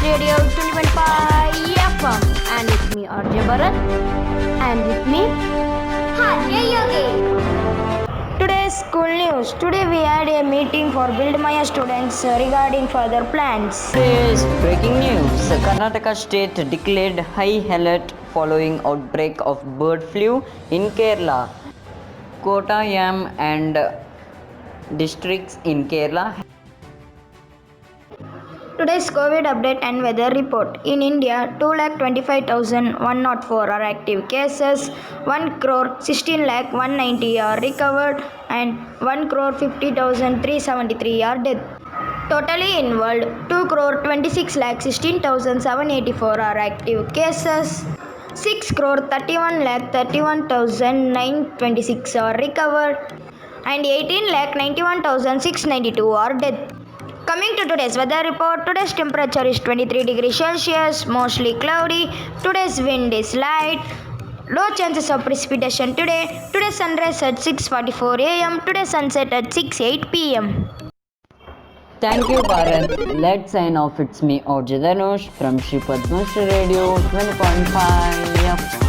Radio 20.5 FM. And with me RJ Bharat. And with me RJ Yogi. Today's school news. Today we had a meeting for Build Maya students regarding further plans. Today's breaking news. Karnataka state declared high alert following outbreak of bird flu in Kerala. Kottayam and districts in Kerala. Today's COVID update and weather report. In India, 2,25,104 are active cases, 1,16,190 are recovered, and 1,50,373 are dead. Totally in world, 2,26,16,784 are active cases, 6,31,31,926 are recovered, and 18,91,692 are dead. Coming to today's weather report, today's temperature is 23 degrees Celsius, mostly cloudy. Today's wind is light. Low chances of precipitation today. Today's sunrise at 6:44 a.m. Today's sunset at 6:08 p.m. Thank you, Bharat. Let's sign off. It's me, DHANUSH from SHRI Radio 20.5 FM.